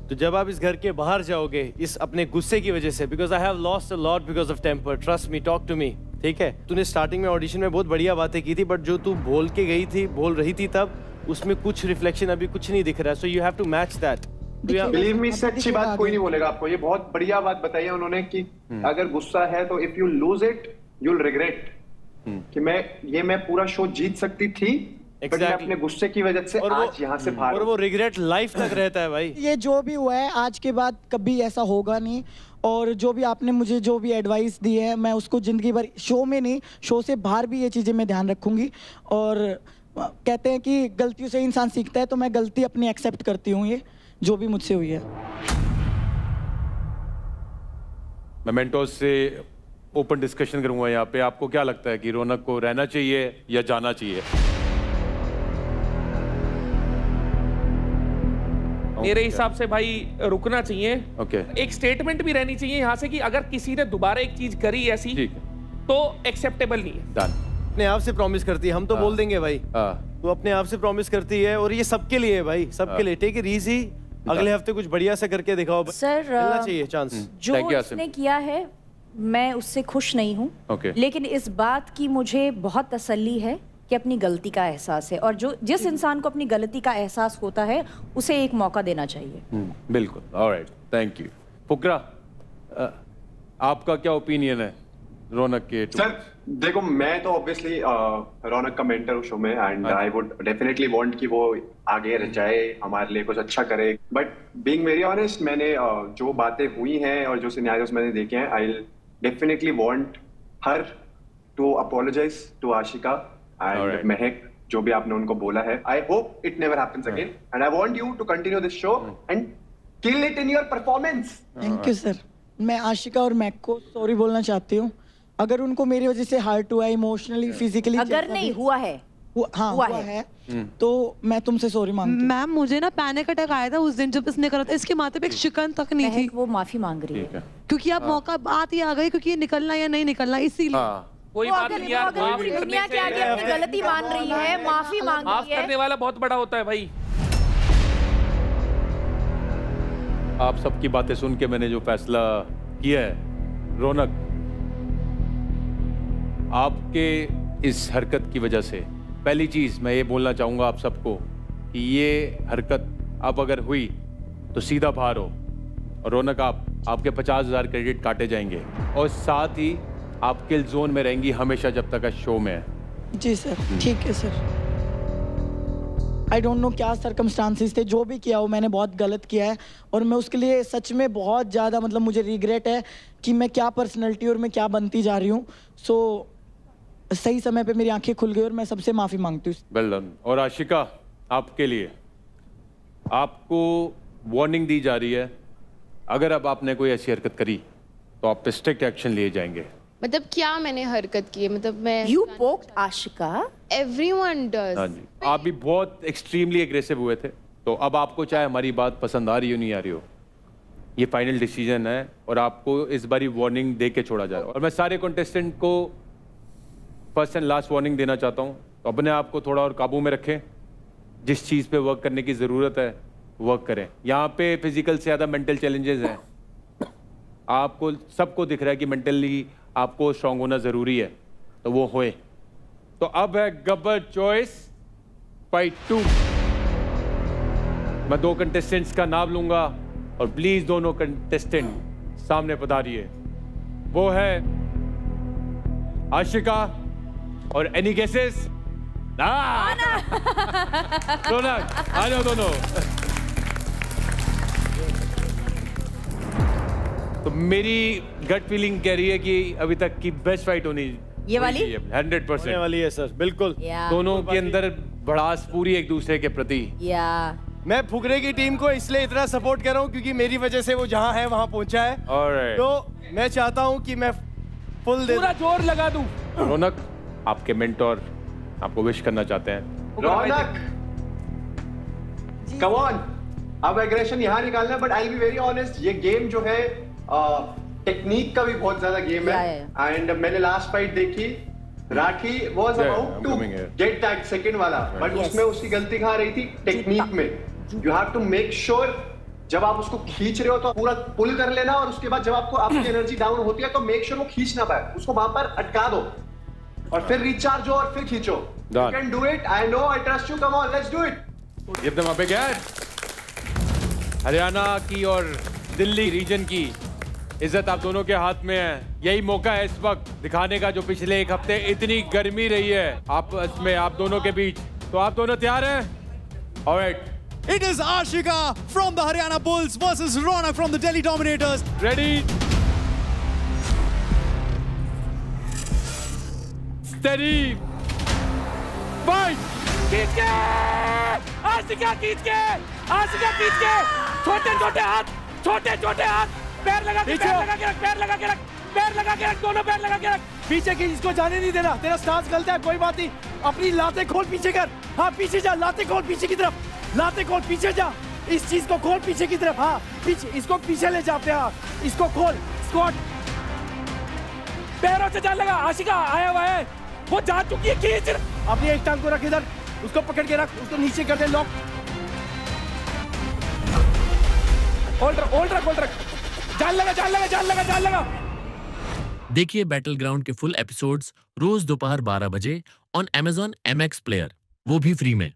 तो जब आप इस घर के बाहर जाओगे इस अपने गुस्से की वजह से, because I have lost a lot because of temper, trust me, talk to me, ठीक है? तूने स्टार्टिंग में ऑडिशन में बहुत बढ़िया बातें की थी, बट जो तू बोल के गई थी, बोल रही थी तब, उसमें कुछ रिफ्लेक्शन अभी कुछ नहीं दिख रहा है। So you have to match that. Believe me, इससे अच्छी बात कोई नहीं बोलेगा आपको। ये बहुत बढ़िया बात बताई है उन्होंने कि अगर गुस्सा है तो if you lose it you will regret, कि मैं पूरा शो जीत सकती थी, Exactly. मैं अपने गुस्से की वजह से आज यहाँ से बाहर, और वो रिग्रेट लाइफ तक रहता है भाई। ये जो भी हुआ है आज के बाद कभी ऐसा होगा नहीं, और जो भी आपने मुझे जो भी एडवाइस दी है मैं उसको जिंदगी भर, शो में नहीं शो से बाहर भी ये चीज़ें मैं ध्यान रखूंगी। और कहते हैं कि गलतियों से इंसान सीखता है, तो मैं गलती अपनी एक्सेप्ट करती हूँ, ये जो भी मुझसे हुई है। मैं मेंटोर से ओपन डिस्कशन करूंगा यहाँ पे। आपको क्या लगता है कि रौनक को रहना चाहिए या जाना चाहिए? मेरे हिसाब से भाई रुकना चाहिए। ओके। एक स्टेटमेंट भी रहनी चाहिए यहाँ से कि अगर किसी ने दोबारा एक चीज करी ऐसी तो एक्सेप्टेबल नहीं है। अपने आप से प्रॉमिस करती है, हम तो बोल देंगे भाई। तो अपने आप से प्रॉमिस करती है, और ये सबके लिए है भाई, सबके लिए। टेक इट इजी, अगले हफ्ते कुछ बढ़िया सा करके दिखाओ। सर मिलना चाहिए चांस। जो उसने किया है मैं उससे खुश नहीं हूँ, लेकिन इस बात की मुझे बहुत तसल्ली है कि अपनी गलती का एहसास है, और जिस इंसान को अपनी गलती का एहसास होता है उसे एक मौका देना चाहिए। बिल्कुल। Alright, thank you. फुकरा, आपका क्या ओपिनियन है रौनक के? सर देखो, मैं तो ऑब्वियसली रौनक का मेंटर हूँ शो में, and I would definitely want कि वो आगे रह जाए, हमारे लिए कुछ अच्छा करे। बट बीइंग वेरी ऑनेस्ट, मैंने जो बातें हुई हैं और जो सिनेरियोस मैंने देखे हैं, I definitely want her to apologize to Ashika and Mahak, जो भी आपने उनको बोला है। I hope it never happens again, and I want you to continue this show and kill it in your performance. Thank you sir. मैं आशिका और Mac को sorry बोलना चाहती हूँ, अगर उनको मेरी वजह से हार्ट हुआ, इमोशनली, फिजिकली, अगर नहीं हुआ है, हुआ है तो मैं तुमसे सॉरी मांगती हूँ। मैम मुझे ना पैनिक अटैक आया था उस दिन जब इसने करा था, इसके माथे पे एक शिकन तक नहीं थी। वो माफी मांग रही है क्योंकि अब मौका बात ही आ गई, क्योंकि ये निकलना या नहीं निकलना, इसीलिए। कोई बात नहीं यार, दुनिया के आगे अपनी गलती मान रही है, माफी मांग रही है। माफ करने वाला बहुत बड़ा होता है भाई। आप सबकी बातें सुन के मैंने जो फैसला किया है, रौनक, आपके इस हरकत की वजह से पहली चीज मैं ये बोलना चाहूंगा आप सबको कि ये हरकत अब अगर हुई तो सीधा बाहर हो, और रौनक आपके 50,000 क्रेडिट काटे जाएंगे, और साथ ही आप किल जोन में रहेंगी हमेशा जब तक शो में है। जी सर, ठीक है सर। आई डोंट नो क्या सर्कमस्टांसिस थे, जो भी किया हो मैंने बहुत गलत किया है, और मैं उसके लिए सच में बहुत ज़्यादा, मतलब मुझे रिग्रेट है कि मैं क्या पर्सनैलिटी और मैं क्या बनती जा रही हूँ। सो सही समय पे मेरी आंखें खुल गई और मैं सबसे माफ़ी मांगती हूँ। Well done. और आशिका, आपके लिए आपको वार्निंग दी जा रही है, अगर अब आपने कोई ऐसी हरकत करी तो आप पे स्ट्रिक्ट एक्शन लिए जाएंगे। मतलब क्या मैंने हरकत की है? मतलब मैं You poked Ashika? Everyone does। हाँ जी, आप भी बहुत एक्सट्रीमली एग्रेसिव हुए थे, तो अब आपको चाहे हमारी बात पसंद आ रही हो नहीं आ रही हो, ये फाइनल डिसीजन है, और आपको इस बारी वार्निंग दे के छोड़ा जा रहा है। और मैं सारे कंटेस्टेंट को फर्स्ट एंड लास्ट वार्निंग देना चाहता हूँ, तो अपने आप को थोड़ा और काबू में रखें, जिस चीज़ पे वर्क करने की ज़रूरत है वर्क करें। यहाँ पे फिजिकल से ज़्यादा मेंटल चैलेंजेस हैं, आपको सबको दिख रहा है कि मेंटली आपको स्ट्रांग होना ज़रूरी है, तो वो होए। तो अब है गब्बर चॉइस फाइट 2। मैं 2 कंटेस्टेंट्स का नाम लूंगा और प्लीज दोनों कंटेस्टेंट सामने पधारिए। वो है आशिका और एनी गेसेस? रौनक, आ जाओ दोनों। तो मेरी गट फीलिंग कह रही है कि अभी तक की बेस्ट फाइट होनी ये वाली 100% वाली है सर, बिल्कुल। दोनों के अंदर भड़ास पूरी एक दूसरे के प्रति। मैं फुकरे की टीम को इसलिए इतना सपोर्ट कर रहा हूँ क्योंकि मेरी वजह से वो जहाँ है वहाँ पहुँचा है। तो मैं चाहता हूँ कि मैं फुल पूरा जोर लगा दूं। रौनक, आपके मेंटोर आपको विश करना चाहते हैं। रौनक, कम ऑन, अब एग्रेशन यहाँ निकालना है, but I will be very honest, ये गेम जो है टेक्निक का भी बहुत ज्यादा गेम है। एंड मैंने लास्ट फाइट देखी, Rathi was about to get that second वाला, बट उसमें उसकी गलती कहाँ रही थी? टेक्निक में। You have to make sure जब आप उसको खींच रहे हो तो पूरा पुल कर लेना, और उसके बाद जब आपको आपकी एनर्जी डाउन होती है तो मेक श्योर वो खींच ना पाए, उसको वहां पर अटका दो और फिर रिचार्ज हो और फिर खींचो। You can do it, I know, I trust you, come on, let's do it. Give them a big hand. Haryana की और दिल्ली रीजन की इज्जत आप दोनों के हाथ में है। यही मौका है इस वक्त दिखाने का, जो पिछले एक हफ्ते इतनी गर्मी रही है आपस में आप दोनों के बीच। तो आप दोनों तैयार हैं? Alright. It is Ashika from the Haryana Bulls versus Ronak from the Delhi Dominators. Ready? Steady. Fight! खींच के! आशिका खींच के! आशिका खींच के! छोटे-छोटे हाथ! छोटे-छोटे हाथ! पैर लगा के रख, पैर लगा के रख, पैर लगा के रख, दोनों पैर लगा के रख। पीछे की इसको जाने नहीं देना, तेरा स्टांस गलत है, कोई बात नहीं। अपनी लाते खोल पीछे कर, हाँ पीछे जा, लाते खोल पीछे की तरफ, लाते खोल पीछे जा, इस चीज को खोल पीछे की तरफ, हाँ पीछे, इसको पीछे ले जाते हैं, इसको खोल, स्क्वाट। पैरों से जान लगा, आशिका आया हुआ है, वो जा चुकी है, खींच। अपनी एक टांग को रख इधर, उसको पकड़ के रख, उसको नीचे कर दे, लॉक। होल्ड रख, जान लगा। देखिए बैटल ग्राउंड के फुल एपिसोड्स रोज दोपहर 12 बजे ऑन Amazon MX प्लेयर, वो भी फ्री में।